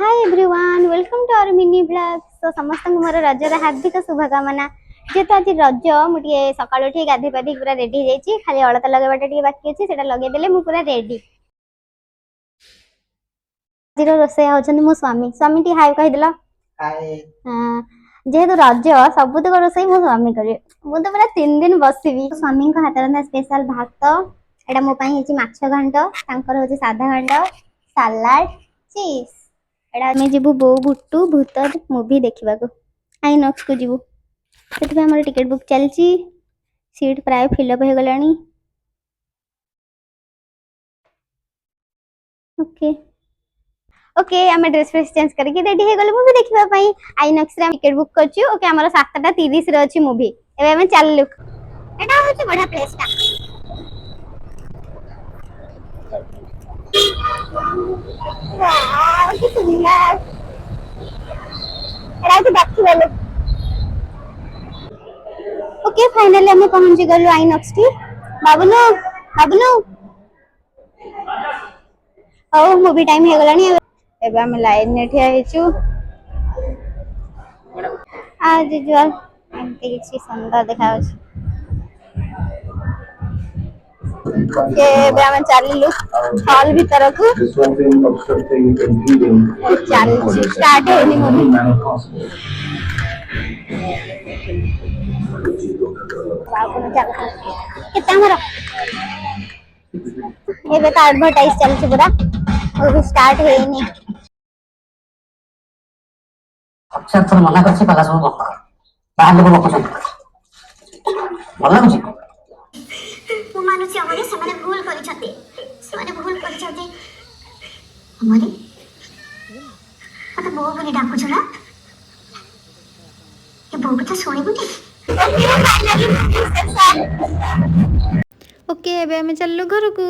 Hi everyone welcome to our mini blog. तो समस्त मोर Roger हार्दिक शुभकामना। जेहेतु आज रज मुझे सकाल उठी गाधे पाधे पूरा रेडी हो खाली अलता लगेबाटा टे बाकी अच्छी से लगेदेले मु पूरा रेडी। आज रोषे होचंदी मो स्वामी। स्वामी टी हाय कहिदेला। हाय। जेहेतु रज सबुतक रोषे मो स्वामी करे। मु तो पूरा 3 दिन बसिबी। स्वामी को हाथ रंधा स्पेशल भात एटा मो पई हेची माछ घांट तांकर होची साधा घांट सलाड चीज एटा आमे जीवु बो बुट्टू भूतर मूवी देखिबा को आइनॉक्स को जीवु सेति हमर टिकट बुक चलची सीट प्राय फिल अप हो गलानी। ओके ओके आमे ड्रेस फ्रेस चेंज करके रेडी हो गले मूवी देखिबा पई आइनॉक्स रे टिकट बुक करछु। ओके हमर 7:30 रे अछि मूवी एबे हमें चललु। एटा होची बडा प्लेस ता वाओ कि सुंदर एटा होची देखिबा। ओके फाइनली हमें पहुंच गलु आइनॉक्स टी। बाबुनु बाबुनु ओ मूवी टाइम हो गलानी एबे हम लाइन ने ठिया हेचु। आज जुआल एमती किछि सुंदर देखाउछ। ओके एबे हम चलिलु हॉल भीतर को चल स्टार्ट हेनी मूवी। बाबुनु चल केता हमर एबे तो एडवर्टाइज चलछि पूरा मूवी स्टार्ट हेनी। अक्षर थोड़ा मना करछि कला सब बक बाहर लोग बकुछन भल लागुछि। मु मानुछि हमरे समाने भूल करिछते हमरे मत बो बोली डाकुछ ना ए बो तो सुनिबुनी। ओके एबे हमें चललु घर को।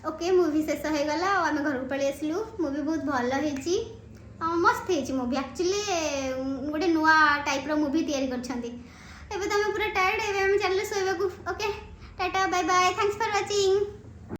ओके मूवी शेष हो गला और आम घर को पळी आसलु। मूवी बहुत भल हेची मस्त हेची मूवी एक्चुअली गोटे नुआ टाइप रो मूवी तैयारी करछंती। एबे तो हम पूरा टायर्ड एबे हम चललु सोइबा को। Okay tata bye bye thanks for watching.